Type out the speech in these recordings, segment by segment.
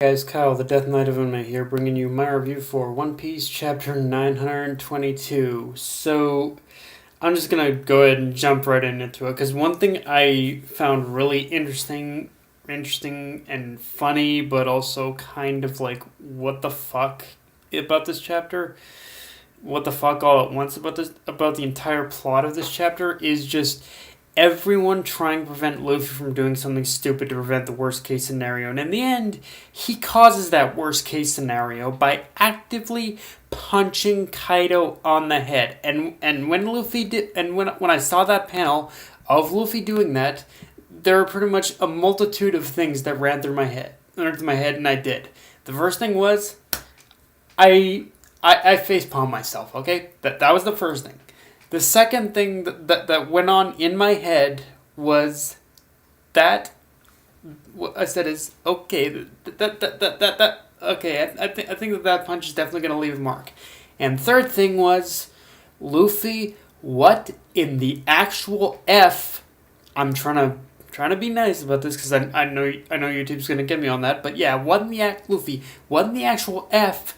Guys, Kyle, the Death Knight of Anime here, bringing you my review for One Piece Chapter 922. So, I'm just gonna go ahead and jump right into it, because one thing I found really interesting and funny, but also kind of like, what the fuck about this chapter, what the fuck all at once about the entire plot of this chapter, is just everyone trying to prevent Luffy from doing something stupid to prevent the worst case scenario. And in the end, he causes that worst case scenario by actively punching Kaido on the head. And when Luffy did, and when I saw that panel of Luffy doing that, there were pretty much a multitude of things that ran through my head, and I did. The first thing was, I facepalmed myself. Okay, that was the first thing. The second thing that went on in my head was that what I said is okay. Okay. I think that punch is definitely gonna leave a mark. And third thing was, Luffy, what in the actual f? I'm trying to be nice about this because I know YouTube's gonna get me on that. But yeah, Luffy, what in the actual f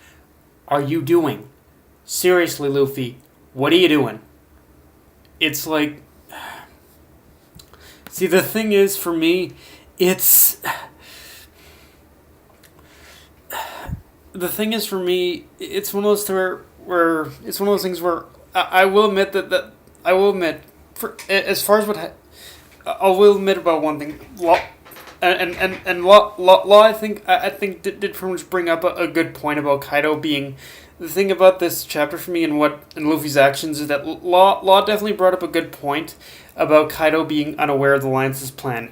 are you doing? Seriously, Luffy, what are you doing? It's like, see, the thing is, for me, it's one of those where it's one of those things where I will admit that I will admit, for as far as I will admit about one thing, law and law I think did pretty much bring up a good point about Kaido being. The thing about this chapter for me and Luffy's actions is that Law definitely brought up a good point about Kaido being unaware of the Alliance's plan.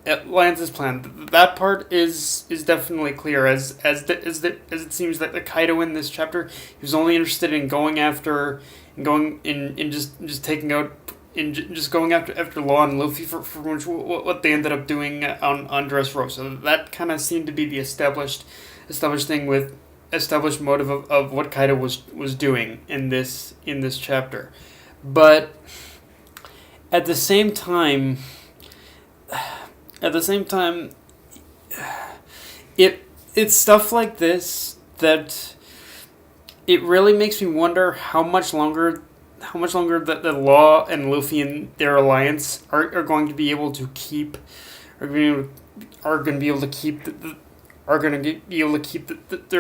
Alliance's plan. That part is definitely clear as it seems that the Kaido in this chapter, he was only interested in going after just taking out just going after Law and Luffy for what they ended up doing on Dressrosa. That kind of seemed to be the established thing with established motive of what Kaido was doing in this chapter. But at the same time it's stuff like this that it really makes me wonder how much longer the Law and Luffy and their alliance are going to be able to keep their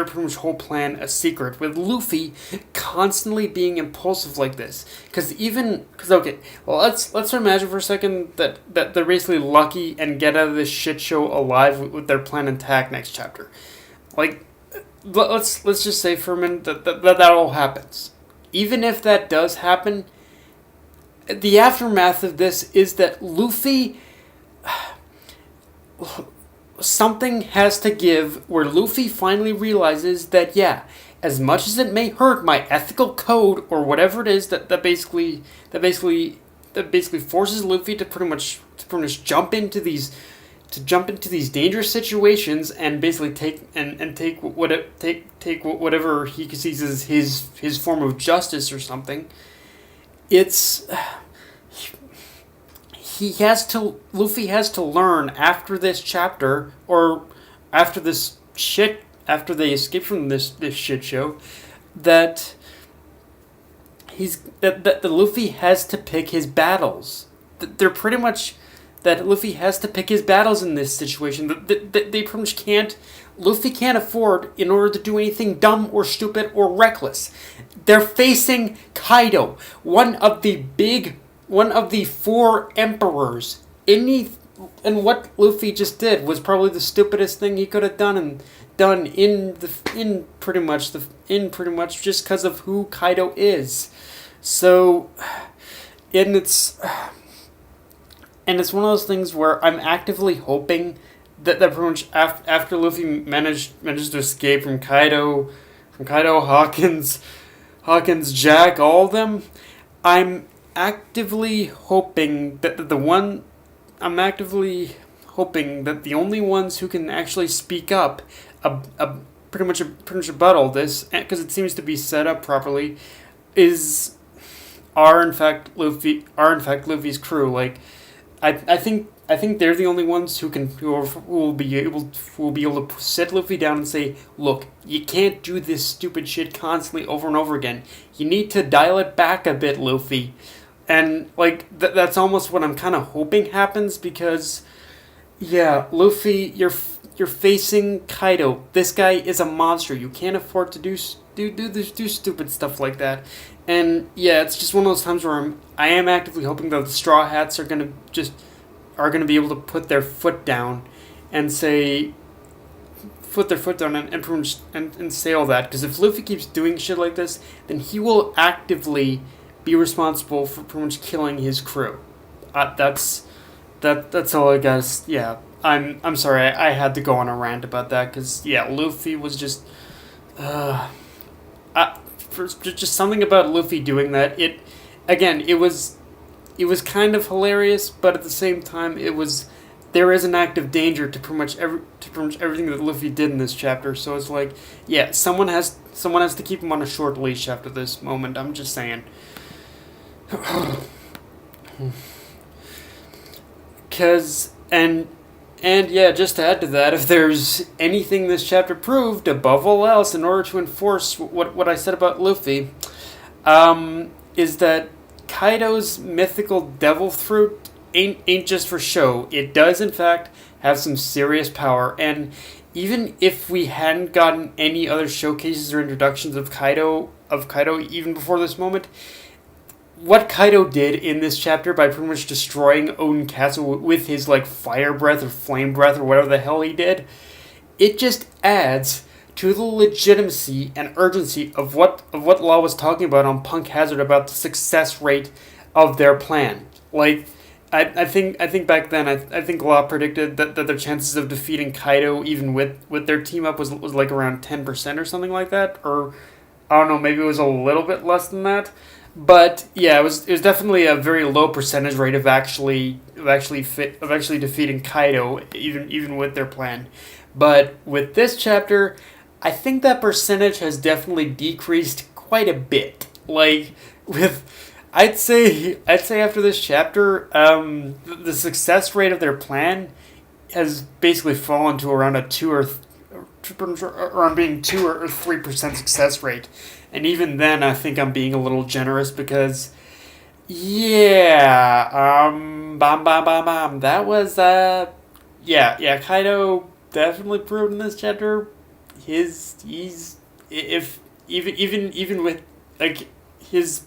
pretty much whole plan a secret, with Luffy constantly being impulsive like this. Let's imagine for a second that they're basically lucky and get out of this shit show alive with their plan intact next chapter. Like, let's just say for a minute that all happens. Even if that does happen, the aftermath of this is that Luffy. Something has to give where Luffy finally realizes that, yeah, as much as it may hurt my ethical code or whatever it is that basically forces Luffy to pretty much jump into these dangerous situations and basically take whatever he sees as his form of justice or something. It's Luffy has to learn after this chapter, or after they escape from this shit show, that that Luffy has to pick his battles. They're pretty much that Luffy has to pick his battles in this situation. They pretty much can't. Luffy can't afford, in order to do anything dumb or stupid or reckless. They're facing Kaido, one of the four emperors. And what Luffy just did was probably the stupidest thing he could have done in pretty much just because of who Kaido is. So, and it's one of those things where I'm actively hoping that pretty much after Luffy managed to escape from Kaido, Hawkins, Jack, all of them, I'm actively hoping that the only ones who can actually speak up pretty much about all this, because it seems to be set up properly, are in fact Luffy's crew. Like, I think they're the only ones who will be able to sit Luffy down and say, look, you can't do this stupid shit constantly over and over again. You need to dial it back a bit, Luffy. And like that's almost what I'm kind of hoping happens because yeah, Luffy, you're facing Kaido. This guy is a monster. You can't afford to do stupid stuff like that. And yeah, it's just one of those times where I am actively hoping that the Straw Hats are gonna be able to put their foot down and say put their foot down and say all that. Because if Luffy keeps doing shit like this, then he will actively be responsible for pretty much killing his crew. That's all I guess. Yeah, I'm sorry. I had to go on a rant about that because yeah, Luffy was just just something about Luffy doing that. It was kind of hilarious, but at the same time, there is an act of danger to pretty much everything that Luffy did in this chapter. So it's like, yeah, someone has to keep him on a short leash after this moment. I'm just saying. Cause and yeah, just to add to that, if there's anything this chapter proved above all else, in order to enforce what I said about Luffy, is that Kaido's mythical devil fruit ain't just for show. It does in fact have some serious power, and even if we hadn't gotten any other showcases or introductions of Kaido even before this moment, what Kaido did in this chapter by pretty much destroying Odin Castle with his like fire breath or flame breath or whatever the hell he did, it just adds to the legitimacy and urgency of what Law was talking about on Punk Hazard about the success rate of their plan. Like I think back then I think Law predicted that their chances of defeating Kaido even with their team up was like around 10% or something like that, or I don't know, maybe it was a little bit less than that. But yeah, it was definitely a very low percentage rate of actually defeating Kaido, even with their plan. But with this chapter, I think that percentage has definitely decreased quite a bit. Like I'd say after this chapter, the success rate of their plan has basically fallen to around around being 2 or 3% success rate. And even then, I think I'm being a little generous because, yeah, that was, Kaido definitely proved in this chapter, even with, like, his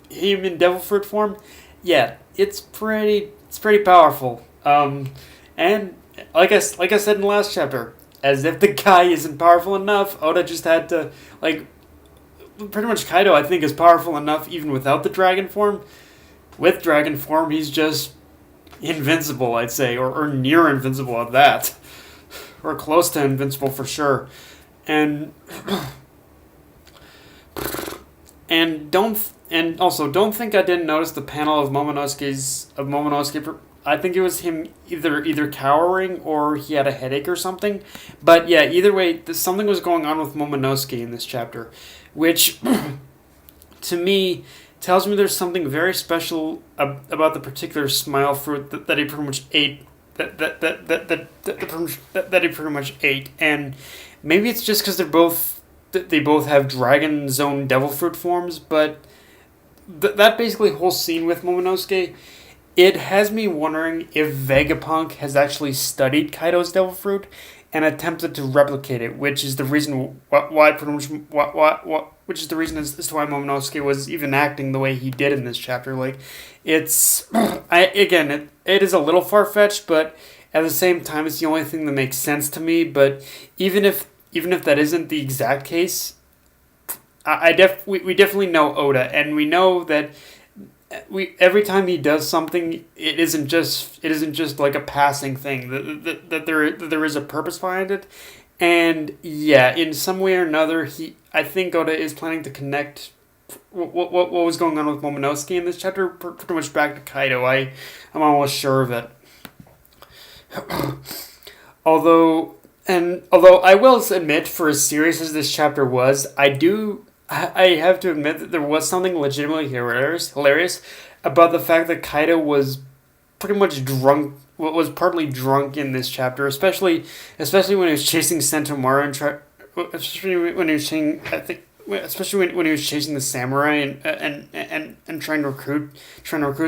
human devil fruit form, yeah, it's pretty powerful. And like I said in the last chapter, as if the guy isn't powerful enough, Oda just had to, like, pretty much Kaido, I think, is powerful enough even without the dragon form. With dragon form, he's just invincible, I'd say, or near invincible at that. Or close to invincible for sure. And also don't think I didn't notice the panel of Momonosuke. I think it was him either cowering or he had a headache or something. But yeah, either way, something was going on with Momonosuke in this chapter, which to me tells me there's something very special about the particular smile fruit that he pretty much ate. That he pretty much ate, and maybe it's just because they both have Dragon Zone Devil Fruit forms. But that basically whole scene with Momonosuke, it has me wondering if Vegapunk has actually studied Kaido's Devil Fruit and attempted to replicate it, which is the reason which is the reason as to why Momonosuke was even acting the way he did in this chapter. Like, it is a little far fetched, but at the same time, it's the only thing that makes sense to me. But even if that isn't the exact case, we definitely know Oda, and we know that. Every time he does something, it isn't just like a passing thing. That there is a purpose behind it, and yeah, in some way or another, I think Oda is planning to connect what was going on with Momonosuke in this chapter pretty much back to Kaido. I'm almost sure of it. Although I will admit, for as serious as this chapter was, I have to admit that there was something legitimately hilarious about the fact that Kaido was pretty much drunk. Was partly drunk in this chapter, especially when he was chasing Sentomaru especially when he was chasing. I think. Especially when he was chasing the samurai and trying to recruit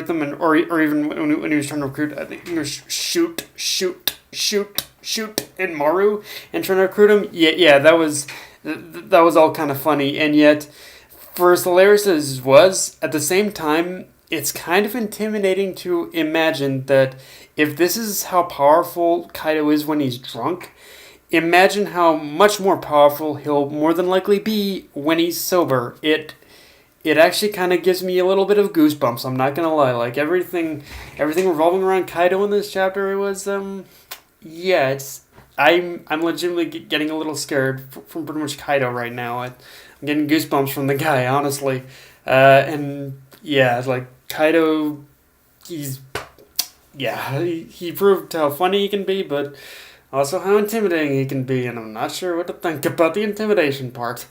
them, or even when he was trying to recruit, I think he was shoot in Maru and trying to recruit him. Yeah, that was all kind of funny, and yet for as hilarious as it was, at the same time, it's kind of intimidating to imagine that if this is how powerful Kaido is when he's drunk, imagine how much more powerful he'll more than likely be when he's sober. It actually kind of gives me a little bit of goosebumps. I'm not gonna lie. Like everything revolving around Kaido in this chapter, it was yeah. I'm legitimately getting a little scared from pretty much Kaido right now. I'm getting goosebumps from the guy, honestly. And yeah, like Kaido, he proved how funny he can be, but also how intimidating he can be, and I'm not sure what to think about the intimidation part.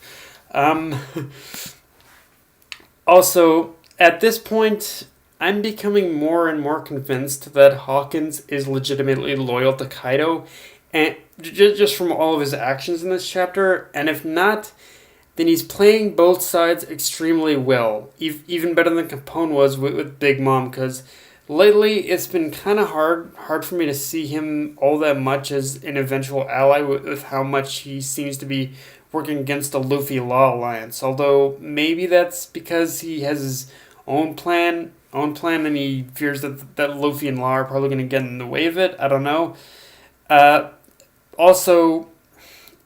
Also, at this point, I'm becoming more and more convinced that Hawkins is legitimately loyal to Kaido, and just from all of his actions in this chapter, and if not, then he's playing both sides extremely well, even better than Capone was with Big Mom, because lately it's been kind of hard for me to see him all that much as an eventual ally with how much he seems to be working against the Luffy Law Alliance. Although maybe that's because he has his own plan, and he fears that Luffy and Law are probably going to get in the way of it. I don't know. Also,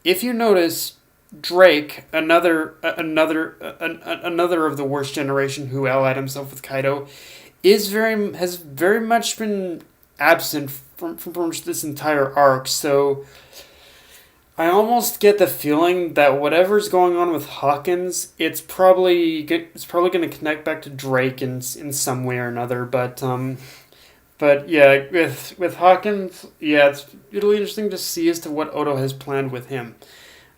if you notice, Drake, another of the worst generation who allied himself with Kaido, has very much been absent from this entire arc. So I almost get the feeling that whatever's going on with Hawkins, it's probably going to connect back to Drake in some way or another. But yeah, with Hawkins, yeah, it's really interesting to see as to what Oda has planned with him.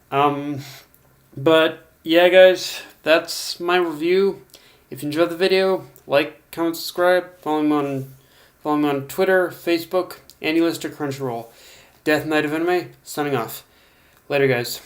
But yeah, guys, that's my review. If you enjoyed the video, like, comment, subscribe, follow me on Twitter, Facebook, AnyList, or Crunchyroll. Death Knight of Anime, signing off. Later, guys.